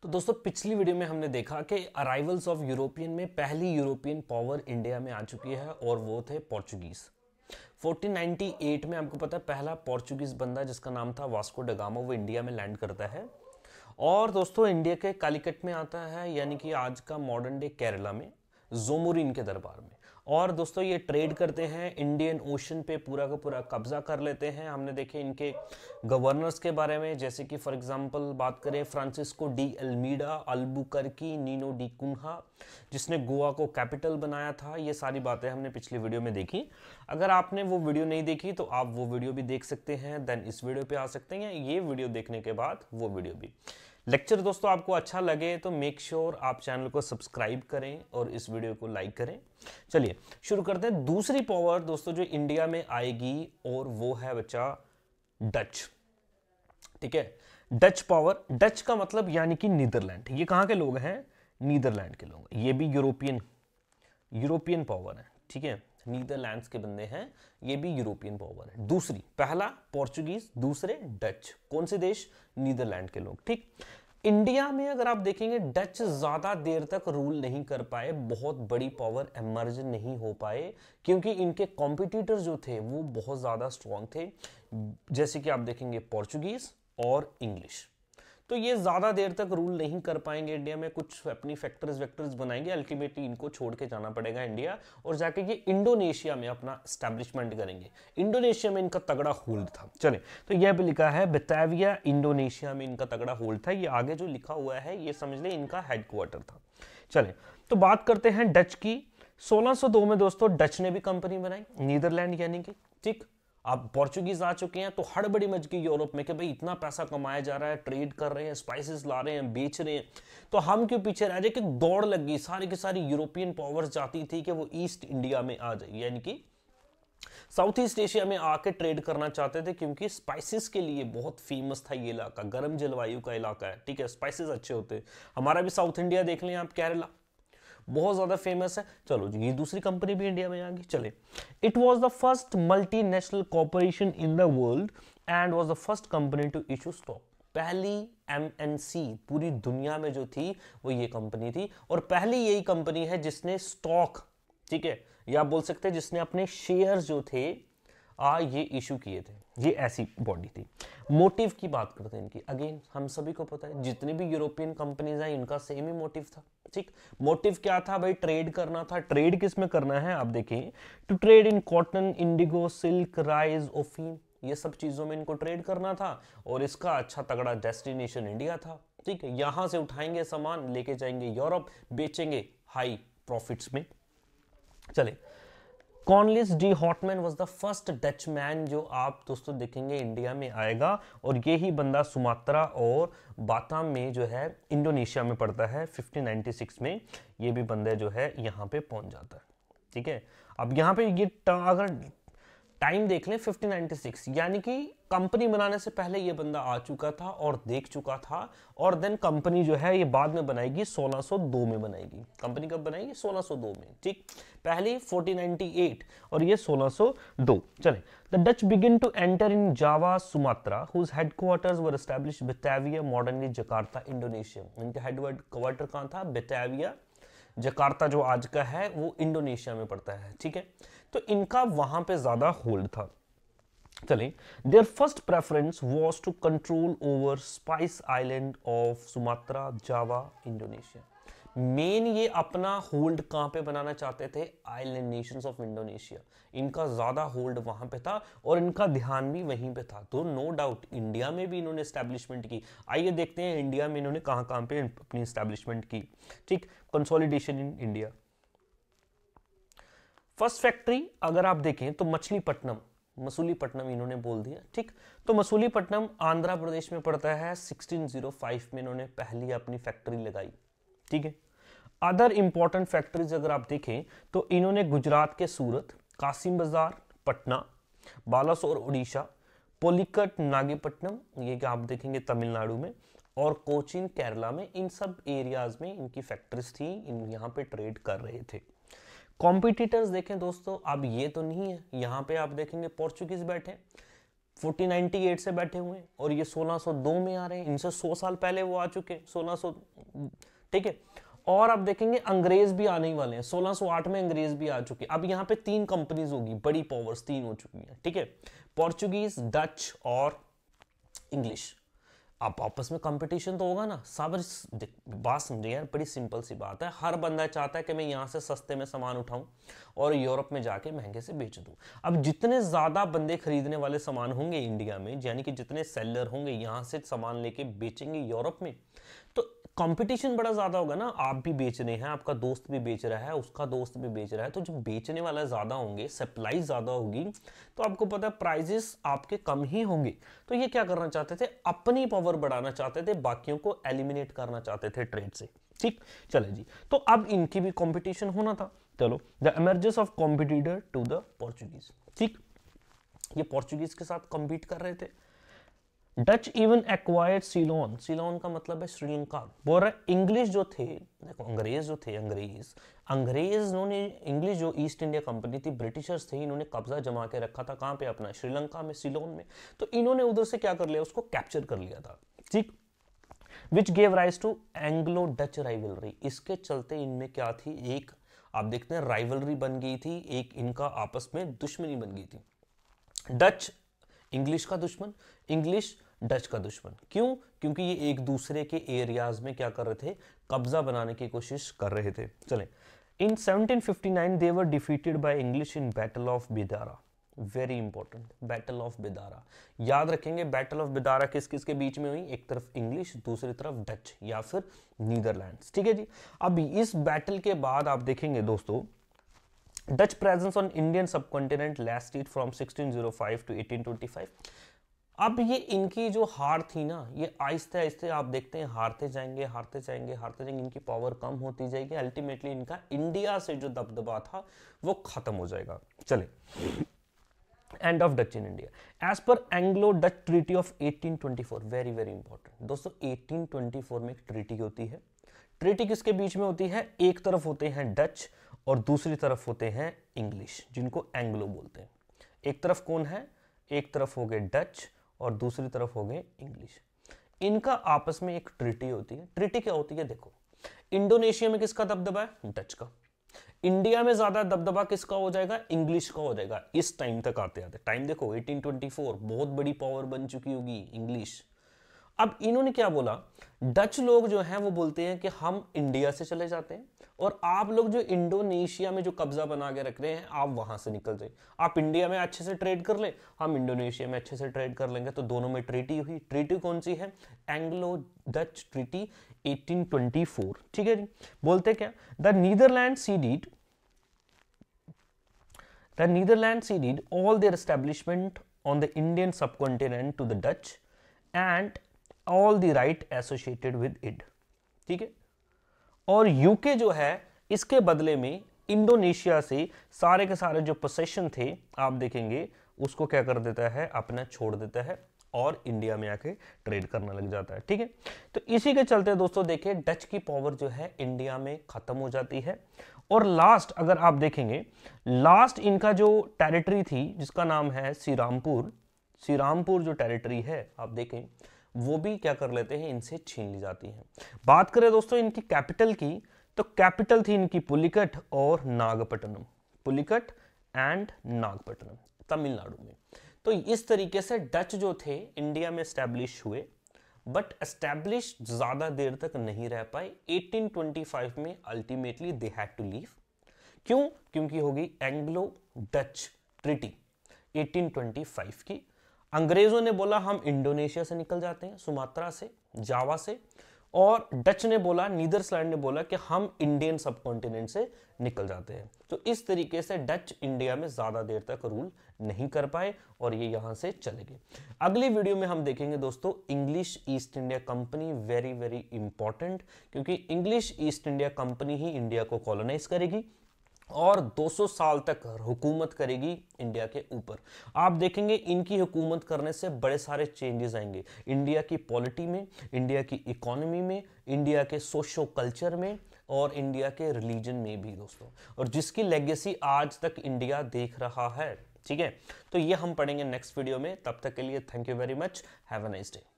तो दोस्तों पिछली वीडियो में हमने देखा कि अराइवल्स ऑफ यूरोपियन में पहली यूरोपियन पावर इंडिया में आ चुकी है और वो थे पोर्चुगीज। 1498 में आपको पता है पहला पोर्चुगीज बंदा जिसका नाम था वास्को ड गामा वो इंडिया में लैंड करता है और दोस्तों इंडिया के कालीकट में आता है, यानी कि आज का मॉडर्न डे केरला में जोमोरिन के दरबार में। और दोस्तों ये ट्रेड करते हैं, इंडियन ओशन पे पूरा का पूरा कब्जा कर लेते हैं। हमने देखे इनके गवर्नर्स के बारे में, जैसे कि फॉर एग्जांपल बात करें Francisco de Almeida, Albuquerque, Nuno da Cunha जिसने गोवा को कैपिटल बनाया था। ये सारी बातें हमने पिछली वीडियो में देखी। अगर आपने वो वीडियो नहीं देखी तो आप वो वीडियो भी देख सकते हैं, देन इस वीडियो पे आ सकते हैं, या ये वीडियो देखने के बाद वो वीडियो भी। लेक्चर दोस्तों आपको अच्छा लगे तो मेक श्योर आप चैनल को सब्सक्राइब करें और इस वीडियो को लाइक करें। चलिए शुरू करते हैं। दूसरी पावर दोस्तों जो इंडिया में आएगी और वो है बच्चा डच। ठीक है, डच पावर। डच का मतलब यानी कि नीदरलैंड। ये कहां के लोग हैं? नीदरलैंड के लोग। ये भी यूरोपियन पावर है। ठीक है, नीदरलैंड्स के बंदे हैं, ये भी यूरोपियन पावर है। दूसरी, पहला पोर्चुगीज, दूसरे डच। कौन से देश? नीदरलैंड के लोग। ठीक, इंडिया में अगर आप देखेंगे डच ज्यादा देर तक रूल नहीं कर पाए, बहुत बड़ी पावर एमर्ज नहीं हो पाए क्योंकि इनके कॉम्पिटिटर जो थे वो बहुत ज्यादा स्ट्रॉन्ग थे, जैसे कि आप देखेंगे पोर्चुगीज और इंग्लिश। तो ये ज्यादा देर तक रूल नहीं कर पाएंगे इंडिया में, कुछ अपनी फैक्टर्स बनाएंगे, अल्टीमेटली इनको छोड़ के जाना पड़ेगा इंडिया और जाके ये इंडोनेशिया में अपना एस्टैब्लिशमेंट करेंगे। इंडोनेशिया में इनका तगड़ा होल्ड था। चले, तो यह भी लिखा है बेताविया, इंडोनेशिया में इनका तगड़ा होल्ड था। ये आगे जो लिखा हुआ है ये समझ ले इनका हेडक्वार्टर था। चले, तो बात करते हैं डच की। 1602 में दोस्तों डच ने भी कंपनी बनाई, नीदरलैंड यानी कि। ठीक, अब पोर्चुगीज आ चुके हैं तो हड़बड़ी मच गई यूरोप में कि भाई इतना पैसा कमाया जा रहा है, ट्रेड कर रहे हैं, स्पाइसेस ला रहे हैं, बेच रहे हैं, तो हम क्यों पीछे रह जाए। कि दौड़ लग गई, सारी की सारी यूरोपियन पावर्स चाहती थी कि वो ईस्ट इंडिया में आ जाए, यानी कि साउथ ईस्ट एशिया में आके ट्रेड करना चाहते थे क्योंकि स्पाइसेस के लिए बहुत फेमस था ये इलाका, गर्म जलवायु का इलाका है। ठीक है, स्पाइसेस अच्छे होते हैं। हमारा भी साउथ इंडिया देख लें आप, केरला बहुत ज्यादा फेमस है। चलो जी, ये दूसरी कंपनी भी इंडिया में आ गई। चले, it was the first multinational corporation in the world and was the first company to issue stock. पहली एमएनसी पूरी दुनिया में जो थी वो ये कंपनी थी और पहली यही कंपनी है जिसने स्टॉक, ठीक है, या बोल सकते हैं जिसने अपने शेयर जो थे ये इशू किए थे। ये ऐसी बॉडी थी। मोटिव की बात करते हैं इनकी, अगेन हम सभी को पता है जितनी भी यूरोपियन कंपनीज हैं इनका सेम ही मोटिव था। ठीक, मोटिव क्या था भाई? ट्रेड करना था। ट्रेड किस में करना है आप देखें, to trade in cotton, indigo, silk, rice, ओफीम, ये सब चीजों में इनको ट्रेड करना था और इसका अच्छा तगड़ा डेस्टिनेशन इंडिया था। ठीक है, यहां से उठाएंगे सामान, लेके जाएंगे यूरोप, बेचेंगे हाई प्रॉफिट्स में। चले, Cornelis de Houtman was the first Dutch man जो आप दोस्तों देखेंगे इंडिया में आएगा और ये ही बंदा सुमात्रा और बाताम में जो है इंडोनेशिया में पड़ता है 1596 में। ये भी बंदा जो है यहाँ पे पहुंच जाता है। ठीक है, अब यहाँ पे ये अगर टाइम देख लें 1596, यानी कि कंपनी बनाने से पहले ये बंदा आ चुका था और देख चुका था और देन कंपनी जो है ये बाद में बनाएगी, 1602 में बनाएगी। कंपनी कब बनाएगी? 1602 में। ठीक, पहली 1498 और ये 1602। चले, the Dutch begin to enter in Java, Sumatra, whose headquarters were established Batavia, modernly Jakarta, Indonesia. इनका हेडक्वार्टर कहां था? बेताविया, जकार्ता जो आज का है वो इंडोनेशिया में पड़ता है। ठीक है, तो इनका वहां पे ज्यादा होल्ड था। चलिए, their first preference was to control over spice island of Sumatra, Java, Indonesia. Main ये अपना होल्ड कहां पे बनाना चाहते थे? Island nations of Indonesia. इनका ज्यादा होल्ड वहां पे था और इनका ध्यान भी वहीं पे था। तो नो डाउट इंडिया में भी इन्होंने एस्टैब्लिशमेंट की। आइए देखते हैं इंडिया में इन्होंने कहां कहां पे अपनी एस्टैब्लिशमेंट की। ठीक, consolidation in India. First factory अगर आप देखें तो मसूलीपट्टनम इन्होंने बोल दिया। ठीक, तो मसूलीपट्टनम आंध्र प्रदेश में पड़ता है। 1605 में इन्होंने पहली अपनी फैक्ट्री लगाई। ठीक है, अदर इंपॉर्टेंट फैक्ट्रीज अगर आप देखें तो इन्होंने गुजरात के सूरत, कासिम बाजार, पटना, बालासोर उड़ीसा, पोलिकट नागेपट्टनम, ये आप देखेंगे तमिलनाडु में, और कोचीन केरला में, इन सब एरियाज में इनकी फैक्ट्रीज थी। इन यहाँ पे ट्रेड कर रहे थे। कॉम्पिटिटर्स देखें दोस्तों, अब ये तो नहीं है, यहाँ पे आप देखेंगे पोर्चुगीज बैठे, 1498 से बैठे हुए हैं और ये 1602 में आ रहे हैं, इनसे 100 साल पहले वो आ चुके हैं 1600, ठीक है। और आप देखेंगे अंग्रेज भी आने ही वाले हैं, 1608 में अंग्रेज भी आ चुके हैं। अब यहाँ पे 3 कंपनीज होगी, बड़ी पावर्स 3 हो चुकी हैं, ठीक है, पोर्चुगीज, डच और इंग्लिश। अब आपस में कंपटीशन तो होगा ना, सब बात समझे यार, बड़ी सिंपल सी बात है, हर बंदा चाहता है कि मैं यहाँ से सस्ते में सामान उठाऊं और यूरोप में जाके महंगे से बेच दूं। अब जितने ज्यादा बंदे खरीदने वाले सामान होंगे इंडिया में, यानी कि जितने सेलर होंगे यहाँ से सामान लेके बेचेंगे यूरोप में, तो कंपटीशन बड़ा ज्यादा होगा ना। आप भी बेच रहे हैं, आपका दोस्त भी बेच रहा है, उसका दोस्त भी बेच रहा है, तो जब बेचने वाला ज्यादा होंगे, सप्लाई ज्यादा होगी, तो आपको पता है प्राइजेस आपके कम ही होंगे। तो ये क्या करना चाहते थे, अपनी पावर बढ़ाना चाहते थे, बाकियों को एलिमिनेट करना चाहते थे ट्रेड से, ठीक। चले जी, तो अब इनकी भी कंपटीशन होना था। चलो, the emergence of competitor to the Portuguese, ठीक। ये पोर्चुगीज के साथ कम्पीट कर रहे थे। Dutch even acquired Ceylon, Ceylon का मतलब है श्रीलंका। बोल रहे इंग्लिश जो थे, देखो अंग्रेज जो थे, अंग्रेज ने इंग्लिश जो ईस्ट इंडिया कंपनी थी, ब्रिटिशर्स थे, इन्होंने कब्जा जमा के रखा था कहाँ पे, अपना श्रीलंका में, सीलोन में। तो इन्होंने उधर से क्या कर लिया, उसको कैप्चर कर लिया था, ठीक। Which gave rise to Anglo Dutch rivalry, इसके चलते इनमें क्या थी, एक आप देखते हैं राइवलरी बन गई थी, एक इनका आपस में दुश्मनी बन गई थी। डच इंग्लिश का दुश्मन, इंग्लिश डच का दुश्मन। क्यों? क्योंकि ये एक दूसरे के एरियाज में क्या कर रहे थे, कब्जा बनाने की कोशिश कर रहे थे। चलें, in 1759 they were defeated by English in battle of Bedara. Very important, battle of Bedara याद रखेंगे। बैटल ऑफ बिदारा किस किस के बीच में हुई, एक तरफ इंग्लिश, दूसरी तरफ डच या फिर नीदरलैंड्स, ठीक है जी। अब इस बैटल के बाद आप देखेंगे दोस्तों, Dutch presence on Indian subcontinent lasted from 1605 to 1825। अब ये इनकी जो हार थी ना, ये आहिस्ते आहिस्ते आप देखते हैं हारते जाएंगे, हारते जाएंगे, हारते जाएंगे, इनकी पावर कम होती जाएगी, अल्टीमेटली इनका इंडिया से जो दबदबा था वो खत्म हो जाएगा। चले, end of Dutch in India as per Anglo Dutch treaty of 1824। Very very important दोस्तों, 1824 में एक ट्रीटी होती है। ट्रीटी किसके बीच में होती है, एक तरफ होते हैं डच और दूसरी तरफ होते हैं इंग्लिश, जिनको एंग्लो बोलते हैं। एक तरफ कौन है, एक तरफ हो गए डच और दूसरी तरफ हो गए इंग्लिश। इनका आपस में एक ट्रीटी होती है। ट्रीटी क्या होती है, देखो, इंडोनेशिया में किसका दबदबा है, डच का। इंडिया में ज्यादा दबदबा किसका हो जाएगा, इंग्लिश का हो जाएगा। इस टाइम तक आते आते, टाइम देखो 1824, बहुत बड़ी पावर बन चुकी होगी इंग्लिश। अब इन्होंने क्या बोला, डच लोग जो हैं वो बोलते हैं कि हम इंडिया से चले जाते हैं और आप लोग जो इंडोनेशिया में जो कब्जा बना के रख रहे हैं, आप वहां से निकल जाए। आप इंडिया में अच्छे से ट्रेड कर ले, हम इंडोनेशिया में अच्छे से ट्रेड कर लेंगे। तो दोनों में ट्रीटी हुई। ट्रीटी कौन सी है, एंग्लो डच ट्रीटी 1824, ठीक है जी। बोलते क्या, the Netherland ceded all their establishment on the Indian subcontinent to the Dutch and all the right associated with it, ठीक है। और यूके जो है इसके बदले में इंडोनेशिया से सारे के सारे जो पोसेशन थे, आप देखेंगे उसको क्या कर देता है, अपना छोड़ देता है और इंडिया में आके ट्रेड करने लग जाता है, ठीक है। तो इसी के चलते दोस्तों देखिए, डच की पावर जो है इंडिया में खत्म हो जाती है। और लास्ट अगर आप देखेंगे, लास्ट इनका जो टेरिटरी थी जिसका नाम है श्रीरामपुर, श्रीरामपुर जो टेरिटरी है आप देखें, वो भी क्या कर लेते हैं, इनसे छीन ली जाती है। बात करें दोस्तों इनकी कैपिटल की, तो कैपिटल थी इनकी पुलिकट और नागपट्टनम, पुलिकट एंड नागपट्टनम, तमिलनाडु में। तो इस तरीके से डच जो थे इंडिया में एस्टैब्लिश हुए, बट एस्टैब्लिश ज्यादा देर तक नहीं रह पाए। 1825 में ultimately they had to leave. क्यों? क्योंकि होगी एंग्लो डच ट्रीटी 1825 की। अंग्रेजों ने बोला हम इंडोनेशिया से निकल जाते हैं, सुमात्रा से, जावा से, और डच ने बोला, नीदरलैंड ने बोला कि हम इंडियन सबकॉन्टिनेंट से निकल जाते हैं। तो इस तरीके से डच इंडिया में ज्यादा देर तक रूल नहीं कर पाए और ये यहां से चले गए। अगली वीडियो में हम देखेंगे दोस्तों English east India company, very very important, क्योंकि इंग्लिश ईस्ट इंडिया कंपनी ही इंडिया को कॉलोनाइज करेगी और 200 साल तक हुकूमत करेगी इंडिया के ऊपर। आप देखेंगे इनकी हुकूमत करने से बड़े सारे चेंजेस आएंगे इंडिया की पॉलिटी में, इंडिया की इकोनॉमी में, इंडिया के सोशो कल्चर में और इंडिया के रिलीजन में भी दोस्तों। और जिसकी लेगेसी आज तक इंडिया देख रहा है, ठीक है, तो ये हम पढ़ेंगे नेक्स्ट वीडियो में। तब तक के लिए thank you very much, have a nice day.